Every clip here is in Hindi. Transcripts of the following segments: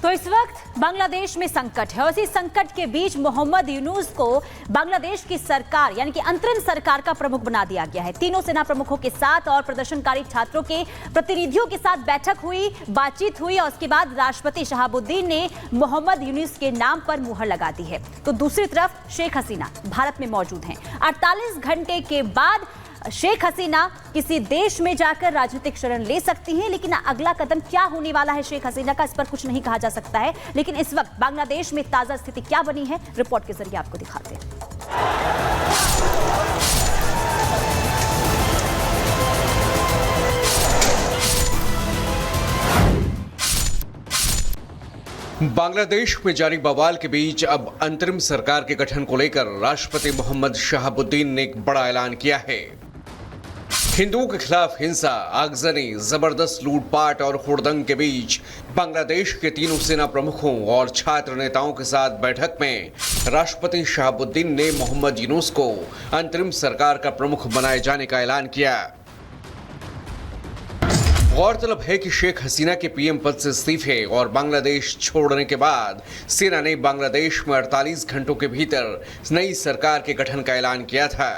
तो इस वक्त बांग्लादेश में संकट है और इसी संकट के बीच मोहम्मद यूनुस को बांग्लादेश की सरकार यानी कि अंतरिम सरकार का प्रमुख बना दिया गया है। तीनों सेना प्रमुखों के साथ और प्रदर्शनकारी छात्रों के प्रतिनिधियों के साथ बैठक हुई, बातचीत हुई और उसके बाद राष्ट्रपति शहाबुद्दीन ने मोहम्मद यूनुस के नाम पर मुहर लगा दी है। तो दूसरी तरफ शेख हसीना भारत में मौजूद हैं। 48 घंटे के बाद शेख हसीना किसी देश में जाकर राजनीतिक शरण ले सकती हैं, लेकिन अगला कदम क्या होने वाला है शेख हसीना का, इस पर कुछ नहीं कहा जा सकता है। लेकिन इस वक्त बांग्लादेश में ताजा स्थिति क्या बनी है, रिपोर्ट के जरिए आपको दिखाते हैं। बांग्लादेश में जारी बवाल के बीच अब अंतरिम सरकार के गठन को लेकर राष्ट्रपति मोहम्मद शहाबुद्दीन ने एक बड़ा ऐलान किया है। हिंदुओं के खिलाफ हिंसा, आगजनी, जबरदस्त लूटपाट और हुड़दंग के बीच बांग्लादेश के तीनों सेना प्रमुखों और छात्र नेताओं के साथ बैठक में राष्ट्रपति शहाबुद्दीन ने मोहम्मद यूनुस को अंतरिम सरकार का प्रमुख बनाए जाने का ऐलान किया। गौरतलब है कि शेख हसीना के पीएम पद से इस्तीफे और बांग्लादेश छोड़ने के बाद सेना ने बांग्लादेश में 48 घंटों के भीतर नई सरकार के गठन का ऐलान किया था।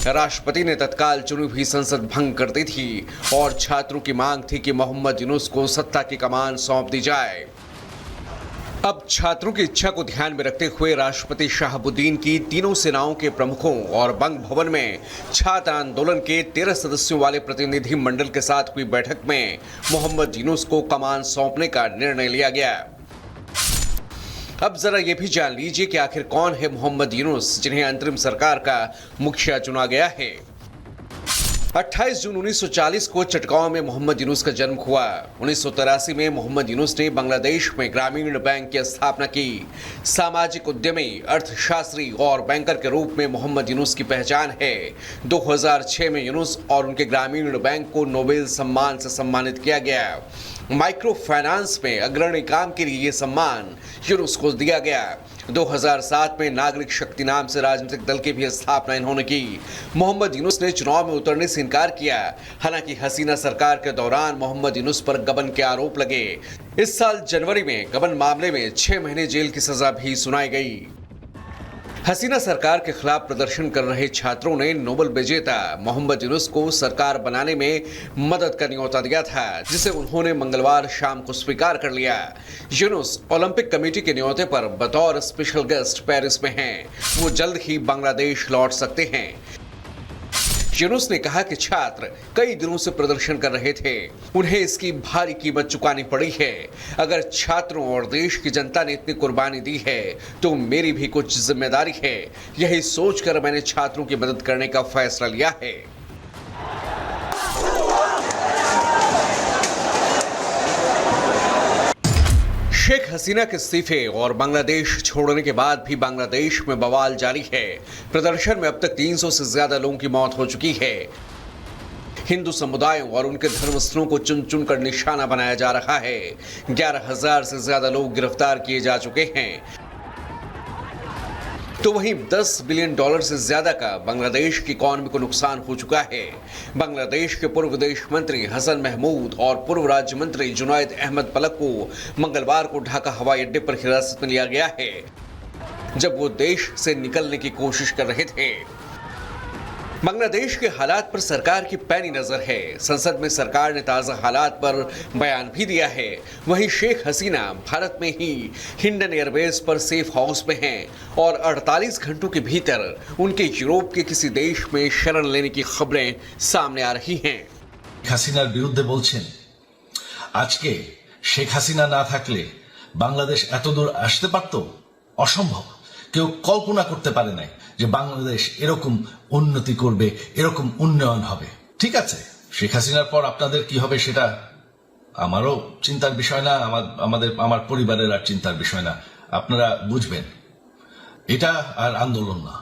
राष्ट्रपति ने तत्काल चुनी हुई संसद भंग कर दी थी और छात्रों की मांग थी कि मोहम्मद यूनुस को सत्ता की कमान सौंप दी जाए। अब छात्रों की इच्छा को ध्यान में रखते हुए राष्ट्रपति शहाबुद्दीन की तीनों सेनाओं के प्रमुखों और बंग भवन में छात्र आंदोलन के 13 सदस्यों वाले प्रतिनिधि मंडल के साथ हुई बैठक में मोहम्मद यूनुस को कमान सौंपने का निर्णय लिया गया। अब जरा ये भी जान लीजिए कि आखिर कौन है मोहम्मद यूनुस, जिन्हें अंतरिम सरकार का मुखिया चुना गया है। 28 जून 1940 को चटगांव में मोहम्मद यूनुस का जन्म हुआ। 1983 में मोहम्मद यूनुस ने बांग्लादेश में ग्रामीण बैंक की स्थापना की। सामाजिक उद्यमी, अर्थशास्त्री और बैंकर के रूप में मोहम्मद यूनुस की पहचान है। 2006 में यूनुस और उनके ग्रामीण बैंक को नोबेल सम्मान से सम्मानित किया गया। माइक्रो फाइनेंस में अग्रणी काम के लिए यह सम्मान यूनुस को दिया गया। 2007 में नागरिक शक्ति नाम से राजनीतिक दल की भी स्थापना इन्होंने की। मोहम्मद यूनुस ने चुनाव में उतरने से इनकार किया। हालांकि हसीना सरकार के दौरान मोहम्मद यूनुस पर गबन के आरोप लगे। इस साल जनवरी में गबन मामले में 6 महीने जेल की सजा भी सुनाई गई। हसीना सरकार के खिलाफ प्रदर्शन कर रहे छात्रों ने नोबेल विजेता मोहम्मद यूनुस को सरकार बनाने में मदद का न्योता दिया था, जिसे उन्होंने मंगलवार शाम को स्वीकार कर लिया। यूनुस ओलंपिक कमेटी के न्योते पर बतौर स्पेशल गेस्ट पेरिस में हैं। वो जल्द ही बांग्लादेश लौट सकते हैं। यूनुस ने कहा कि छात्र कई दिनों से प्रदर्शन कर रहे थे, उन्हें इसकी भारी कीमत चुकानी पड़ी है। अगर छात्रों और देश की जनता ने इतनी कुर्बानी दी है तो मेरी भी कुछ जिम्मेदारी है। यही सोचकर मैंने छात्रों की मदद करने का फैसला लिया है। शेख हसीना के इस्तीफे और बांग्लादेश छोड़ने के बाद भी बांग्लादेश में बवाल जारी है। प्रदर्शन में अब तक 300 से ज्यादा लोगों की मौत हो चुकी है। हिंदू समुदायों और उनके धर्मस्थलों को चुन चुन कर निशाना बनाया जा रहा है। 11,000 से ज्यादा लोग गिरफ्तार किए जा चुके हैं। तो वहीं $10 बिलियन से ज्यादा का बांग्लादेश की इकॉनमी को नुकसान हो चुका है। बांग्लादेश के पूर्व विदेश मंत्री हसन महमूद और पूर्व राज्य मंत्री जुनैद अहमद पलक को मंगलवार को ढाका हवाई अड्डे पर हिरासत में लिया गया है, जब वो देश से निकलने की कोशिश कर रहे थे। बांग्लादेश के हालात पर सरकार की पैनी नजर है। संसद में सरकार ने ताजा हालात पर बयान भी दिया है। वहीं शेख हसीना भारत में ही हिंडन एयरबेस पर सेफ हाउस में हैं और 48 घंटों के भीतर उनके यूरोप के किसी देश में शरण लेने की खबरें सामने आ रही हैं। হাসিনার বিরুদ্ধে বলছেন আজকে শেখ হাসিনা না থাকলে বাংলাদেশ এতদূর আসতে পারত? অসম্ভব। কেউ কল্পনা করতে পারে নাই যে বাংলাদেশ এরকম উন্নতি করবে, এরকম উন্নয়ন হবে। ঠিক আছে, শেখ হাসিনার পর আপনাদের কি হবে সেটা আমারও চিন্তার বিষয় না, আমার পরিবারের আর চিন্তার বিষয় না। আপনারা বুঝবেন এটা আর আন্দোলন না।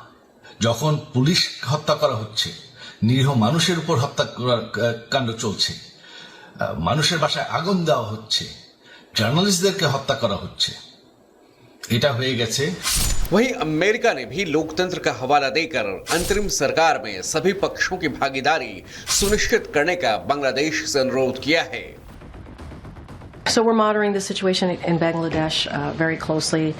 যখন পুলিশ হত্যা করা হচ্ছে, নিরীহ মানুষের উপর হত্যা করার কাণ্ড চলছে, মানুষের বাসায় আগুন দেওয়া হচ্ছে, জার্নালিস্টদেরকে হত্যা করা হচ্ছে, এটা হয়ে গেছে। वहीं अमेरिका ने भी लोकतंत्र का हवाला देकर अंतरिम सरकार में सभी पक्षों की भागीदारी सुनिश्चित करने का बांग्लादेश से अनुरोध किया है। So we're monitoring the situation in Bangladesh very closely.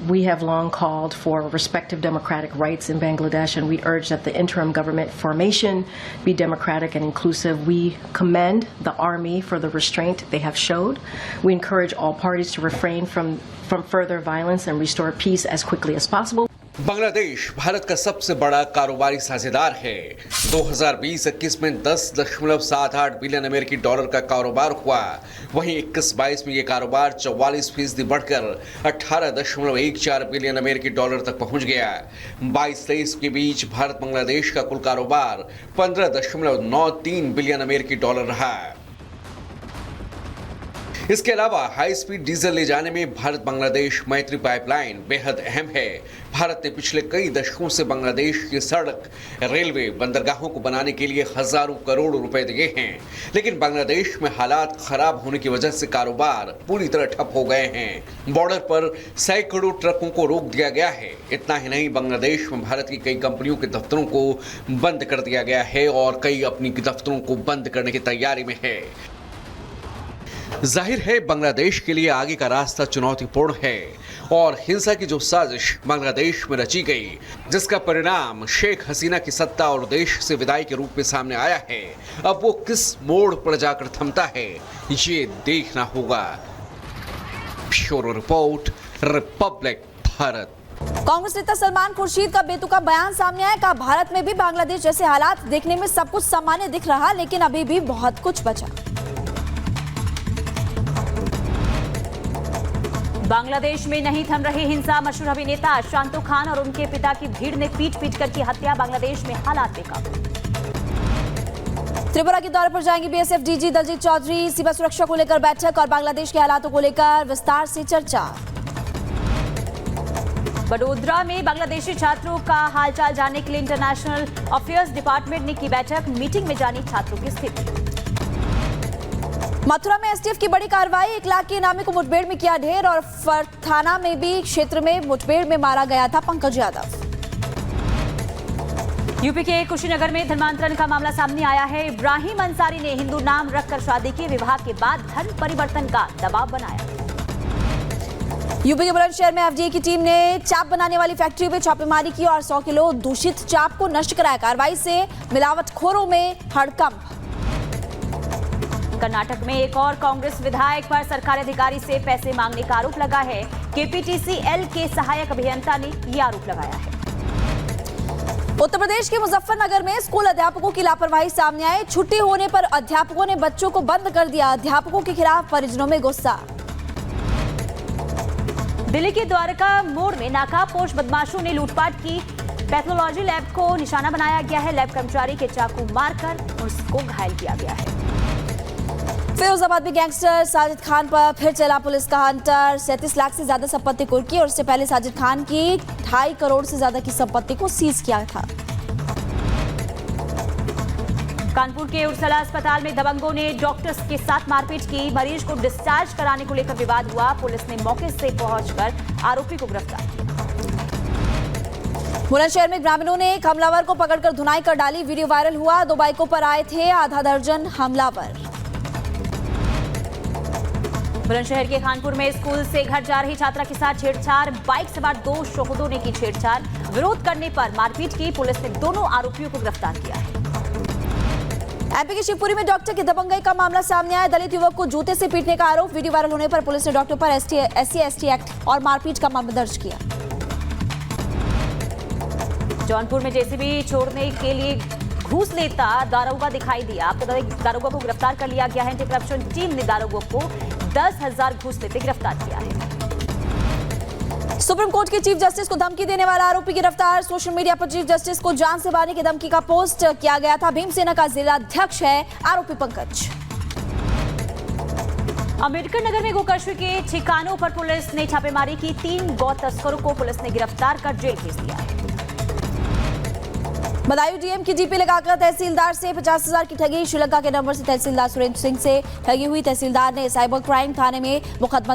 We have long called for respective democratic rights in Bangladesh, and we urge that the interim government formation be democratic and inclusive. We commend the army for the restraint they have showed. We encourage all parties to refrain from further violence and restore peace as quickly as possible. Bangladesh Bharat का सबसे बड़ा कारोबारी साझेदार है। 2020-21 में 10.78 बिलियन अमेरिकी डॉलर का कारोबार हुआ। वहीं 21-22 में ये कारोबार 44% बढ़कर 18.14 बिलियन अमेरिकी डॉलर तक पहुंच गया। 22-23 के बीच भारत बांग्लादेश का कुल कारोबार 15.93 बिलियन अमेरिकी डॉलर रहा। इसके अलावा हाई स्पीड डीजल ले जाने में भारत बांग्लादेश मैत्री पाइपलाइन बेहद अहम है। भारत ने पिछले कई दशकों से बांग्लादेश की सड़क, रेलवे, बंदरगाहों को बनाने के लिए हजारों करोड़ रुपए दिए हैं, लेकिन बांग्लादेश में हालात खराब होने की वजह से कारोबार पूरी तरह ठप हो गए हैं। बॉर्डर पर सैकड़ों ट्रकों को रोक दिया गया है। इतना ही नहीं, बांग्लादेश में भारत की कई कंपनियों के दफ्तरों को बंद कर दिया गया है और कई अपनी दफ्तरों को बंद करने की तैयारी में है। जाहिर है बांग्लादेश के लिए आगे का रास्ता चुनौतीपूर्ण है और हिंसा की जो साजिश बांग्लादेश में रची गई, जिसका परिणाम शेख हसीना की सत्ता और देश से विदाई के रूप में सामने आया है, अब वो किस मोड़ पर जाकर थमता है, ये देखना होगा। Bureau report, Republic Bharat. Congress नेता सलमान खुर्शीद का बेतुका बयान सामने आया। कहा, भारत में भी बांग्लादेश जैसे हालात देखने में सब कुछ सामान्य दिख रहा, लेकिन अभी भी बहुत कुछ बचा। बांग्लादेश में नहीं थम रही हिंसा। मशहूर अभिनेता शांतो खान और उनके पिता की भीड़ ने पीट कर की हत्या। बांग्लादेश में हालात बेकाबू। त्रिपुरा के दौरे पर जाएंगे बीएसएफ डीजी दलजीत चौधरी। सीमा सुरक्षा को लेकर बैठक और बांग्लादेश के हालातों को लेकर विस्तार से चर्चा। बड़ोदरा में बांग्लादेशी छात्रों का हालचाल जानने के लिए इंटरनेशनल अफेयर्स डिपार्टमेंट ने की बैठक। मीटिंग में जानी छात्रों की स्थिति। मथुरा में एसटीएफ की बड़ी कार्रवाई। 1 लाख के इनामी को मुठभेड़ में किया ढेर और फरथाना में भी क्षेत्र में मुठभेड़ में मारा गया था पंकज यादव। यूपी के कुशीनगर में धर्मांतरण का मामला सामने आया है। इब्राहिम अंसारी ने हिंदू नाम रखकर शादी की। विवाह के बाद धर्म परिवर्तन का दबाव बनाया। यूपी के बुलंदशहर में एफडीए की टीम ने चाप बनाने वाली फैक्ट्री में छापेमारी की और 100 किलो दूषित चाप को नष्ट कराया। कार्रवाई से मिलावटखोरों में हड़कंप। कर्नाटक में एक और कांग्रेस विधायक पर सरकारी अधिकारी से पैसे मांगने का आरोप लगा है। केपीटीसीएल के सहायक अभियंता ने यह आरोप लगाया है। उत्तर प्रदेश के मुजफ्फरनगर में स्कूल अध्यापकों की लापरवाही सामने आई। छुट्टी होने पर अध्यापकों ने बच्चों को बंद कर दिया। अध्यापकों के खिलाफ परिजनों में गुस्सा। दिल्ली के द्वारका मोड़ में नाकाबपोश बदमाशों ने लूटपाट की। पैथोलॉजी लैब को निशाना बनाया गया है। लैब कर्मचारी के चाकू मारकर उसको घायल किया गया है। फिरोजाबाद में गैंगस्टर साजिद खान पर फिर चला पुलिस का हंटर। 37 लाख से ज्यादा संपत्ति कुर्की और उससे पहले साजिद खान की 2.5 करोड़ से ज्यादा की संपत्ति को सीज किया था। कानपुर के उर्सला अस्पताल में दबंगों ने डॉक्टर्स के साथ मारपीट की। मरीज को डिस्चार्ज कराने को लेकर विवाद हुआ। पुलिस ने मौके से पहुंचकर आरोपी को गिरफ्तार किया। बुलंदशहर में ग्रामीणों ने एक हमलावर को पकड़कर धुनाई कर डाली। वीडियो वायरल हुआ। 2 बाइकों पर आए थे आधा दर्जन हमलावर। बुलंदशहर के खानपुर में स्कूल से घर जा रही छात्रा के साथ छेड़छाड़। बाइक सवार 2 शोहदों ने की छेड़छाड़। विरोध करने पर मारपीट की। पुलिस ने दोनों आरोपियों को गिरफ्तार किया है। एमपी के शिवपुरी में डॉक्टर की दबंगई का मामला सामने आया। दलित युवक को जूते से पीटने का आरोप। वीडियो वायरल होने पर पुलिस ने डॉक्टर पर SC/ST एक्ट और मारपीट का मामला दर्ज किया। जौनपुर में जेसीबी छोड़ने के लिए घूस लेता दारोगा दिखाई दिया। आपको बता दें, दारोगा को गिरफ्तार कर लिया गया है। एंटी करप्शन टीम ने दारोगा को 10,000 घूस लेते गिरफ्तार किया है। सुप्रीम कोर्ट के चीफ जस्टिस को धमकी देने वाला आरोपी गिरफ्तार। सोशल मीडिया पर चीफ जस्टिस को जान से मारने की धमकी का पोस्ट किया गया था। भीमसेना का जिलाध्यक्ष है आरोपी पंकज। अम्बेडकर नगर में गोकर्षी के ठिकानों पर पुलिस ने छापेमारी की। 3 गौ तस्करों को पुलिस ने गिरफ्तार कर जेल भेज दिया है। बदायूं डीएम की जीपी लगाकर तहसीलदार से 50,000 की ठगी। श्रीलंका के नंबर से तहसीलदार सुरेंद्र सिंह से ठगी हुई। तहसीलदार ने साइबर क्राइम थाने में मुकदमा